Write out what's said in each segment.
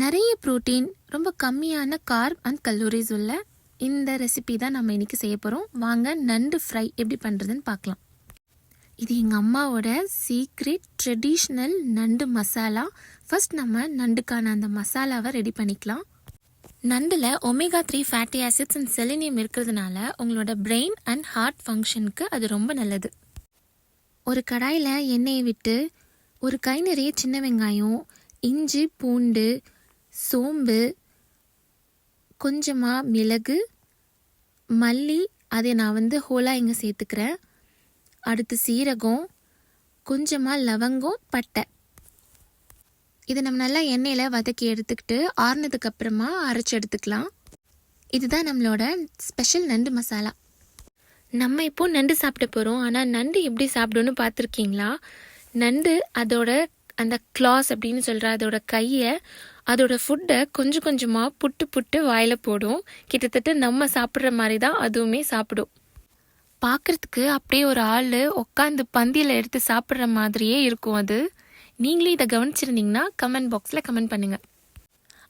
நிறைய ப்ரோட்டீன், ரொம்ப கம்மியான கார்ப் அண்ட் கலோரிஸ் உள்ள இந்த ரெசிபி தான் நம்ம இன்றைக்கி செய்ய போகிறோம். வாங்க நண்டு ஃப்ரை எப்படி பண்ணுறதுன்னு பார்க்கலாம். இது எங்கள் அம்மாவோட சீக்ரெட் ட்ரெடிஷ்னல் நண்டு மசாலா. ஃபர்ஸ்ட் நம்ம நண்டுக்கான அந்த மசாலாவை ரெடி பண்ணிக்கலாம். நண்டில் omega 3 fatty acids and selenium இருக்கிறதுனால உங்களோட பிரெயின் அண்ட் ஹார்ட் ஃபங்க்ஷனுக்கு அது ரொம்ப நல்லது. ஒரு கடாயில் எண்ணெயை விட்டு ஒரு கை நிறைய சின்ன வெங்காயம், இஞ்சி, பூண்டு, சோம்பு, கொஞ்சமாக மிளகு, மல்லி, அதை நான் ஹோலாக இங்கே சேர்த்துக்கிறேன். அடுத்து சீரகம், கொஞ்சமாக லவங்கம், பட்டை. இதை நம்ம நல்லா எண்ணெயில் வதக்கி எடுத்துக்கிட்டு ஆறுனதுக்கு அப்புறமா அரைச்சி எடுத்துக்கலாம். இதுதான் நம்மளோட ஸ்பெஷல் நண்டு மசாலா. நம்ம இப்போ நண்டு சாப்பிட போகிறோம். ஆனால் நண்டு எப்படி சாப்பிடணும்னு பார்த்துருக்கீங்களா? நண்டு அதோட அந்த கிளாஸ் அப்படின்னு சொல்கிற அதோட கையை, அதோட ஃபுட்டை கொஞ்சம் கொஞ்சமாக புட்டு வாயில் போடும். கிட்டத்தட்ட நம்ம சாப்பிட்ற மாதிரி தான் அதுவுமே சாப்பிடும். பார்க்குறதுக்கு அப்படியே ஒரு ஆள் உட்காந்து பந்தியில் எடுத்து சாப்பிட்ற மாதிரியே இருக்கும் அது. நீங்களே இதை கவனிச்சிருந்தீங்கன்னா கமெண்ட் பாக்ஸில் கமெண்ட் பண்ணுங்கள்.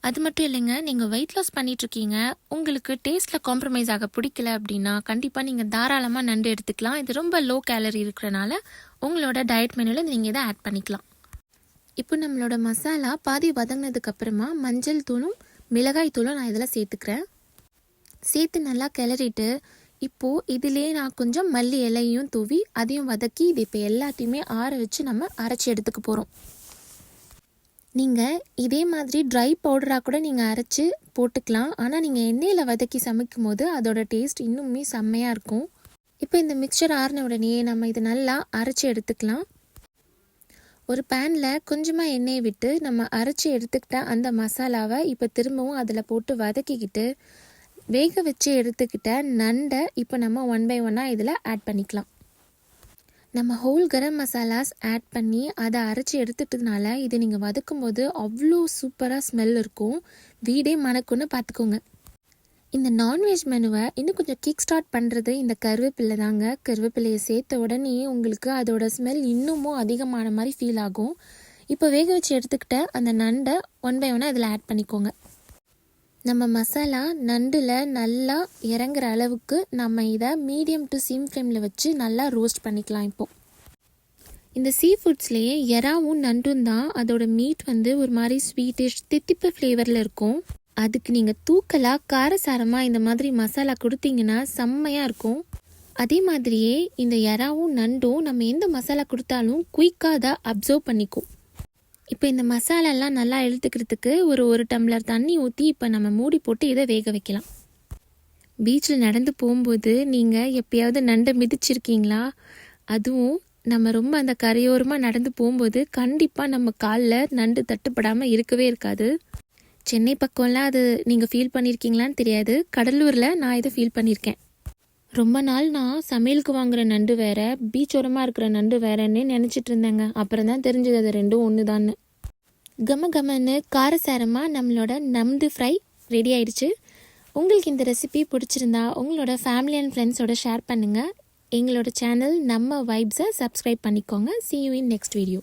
அது மட்டும் இல்லைங்க, நீங்கள் வெயிட் லாஸ் பண்ணிகிட்ருக்கீங்க, உங்களுக்கு டேஸ்ட்டில் காம்ப்ரமைஸ் ஆக பிடிக்கல அப்படின்னா கண்டிப்பாக நீங்கள் தாராளமாக நண்டு எடுத்துக்கலாம். இது ரொம்ப லோ கேலரி இருக்கிறனால உங்களோட டயட் மெனுவில் நீங்கள் இதை ஆட் பண்ணிக்கலாம். இப்போ நம்மளோட மசாலா பாதி வதங்கினதுக்கு அப்புறமா மஞ்சள் தூளும் மிளகாய் தூளும் நான் இதில் சேர்த்துக்கிறேன். சேர்த்து நல்லா கிளறிட்டு இப்போது இதிலே நான் கொஞ்சம் மல்லி இலையும் தூவி அதையும் வதக்கி இது இப்போ எல்லாத்தையுமே ஆற வச்சு நம்ம அரைச்சி எடுத்துக்க போகிறோம். நீங்கள் இதே மாதிரி ட்ரை பவுடராக கூட நீங்கள் அரைச்சி போட்டுக்கலாம். ஆனால் நீங்கள் எண்ணெயில் வதக்கி சமைக்கும் போது அதோட டேஸ்ட் இன்னுமே செம்மையாக இருக்கும். இப்போ இந்த மிக்சர் ஆறின உடனே நம்ம இதை நல்லா அரைச்சி எடுத்துக்கலாம். ஒரு பேனில் கொஞ்சமாக எண்ணெயை விட்டு நம்ம அரைச்சி எடுத்துக்கிட்ட அந்த மசாலாவை இப்போ திரும்பவும் அதில் போட்டு வதக்கிக்கிட்டு வேக வச்சு எடுத்துக்கிட்ட நண்டை இப்போ நம்ம 1 by 1 இதில் ஆட் பண்ணிக்கலாம். நம்ம ஹோல் கரம் மசாலாஸ் ஆட் பண்ணி அதை அரைச்சி எடுத்துட்டதுனால இது நீங்கள் வதக்கும் போது அவ்வளோ சூப்பராக ஸ்மெல் இருக்கும். வீடே மணக்குன்னு பார்த்துக்கோங்க. இந்த நான்வெஜ் மெனுவை இன்னும் கொஞ்சம் கிக் ஸ்டார்ட் பண்ணுறது இந்த கருவேப்பிலை தாங்க. கருவேப்பிலையை சேர்த்த உடனே உங்களுக்கு அதோட ஸ்மெல் இன்னமும் அதிகமான மாதிரி ஃபீல் ஆகும். இப்போ வேக வச்சு எடுத்துக்கிட்ட அந்த நண்டை 1 by 1 இதில் ஆட் பண்ணிக்கோங்க. நம்ம மசாலா நண்டில் நல்லா இறங்குற அளவுக்கு நம்ம இதை மீடியம் டு சிம் ஃப்ளேமில் வச்சு நல்லா ரோஸ்ட் பண்ணிக்கலாம். இப்போது இந்த சீ ஃபுட்ஸ்லேயே எறாவும் நண்டும் தான் அதோட மீட் ஒரு மாதிரி ஸ்வீட்டிஷ் தித்திப்பு ஃப்ளேவரில் இருக்கும். அதுக்கு நீங்கள் தூக்கலாக காரசாரமாக இந்த மாதிரி மசாலா கொடுத்தீங்கன்னா செம்மையாக இருக்கும். அதே மாதிரியே இந்த எறாவும் நண்டும் நம்ம எந்த மசாலா கொடுத்தாலும் குயிக்காக அதை அப்சர்வ் பண்ணிக்கும். இப்போ இந்த மசாலாலாம் நல்லா இழுத்துக்கிறதுக்கு ஒரு டம்ளர் தண்ணி ஊற்றி இப்போ நம்ம மூடி போட்டு இதை வேக வைக்கலாம். பீச்சில் நடந்து போகும்போது நீங்கள் எப்பயாவது நண்டை மிதிச்சிருக்கீங்களா? அதுவும் நம்ம ரொம்ப அந்த கரையோரமாக நடந்து போகும்போது கண்டிப்பாக நம்ம காலில் நண்டு தட்டுப்படாமல் இருக்கவே இருக்காது. சென்னை பக்கம்லாம் அது நீங்கள் ஃபீல் பண்ணியிருக்கீங்களான்னு தெரியாது. கடலூரில் நான் இதை ஃபீல் பண்ணியிருக்கேன். ரொம்ப நாள் நான் சமையலுக்கு வாங்குகிற நண்டு வேறு, பீச்சோரமாக இருக்கிற நண்டு வேறன்னு நினச்சிட்டு இருந்தேங்க. அப்புறம் தான் தெரிஞ்சது அது ரெண்டும் ஒன்று தான்னு. கமன்னு காரசாரமாக நம்மளோட நண்டு ஃப்ரை ரெடி ஆயிடுச்சு. உங்களுக்கு இந்த ரெசிபி பிடிச்சிருந்தா உங்களோட ஃபேமிலி அண்ட் ஃப்ரெண்ட்ஸோட ஷேர் பண்ணுங்கள். எங்களோட சேனல் நம்ம வைப்ஸை சப்ஸ்கிரைப் பண்ணிக்கோங்க. See you in next video.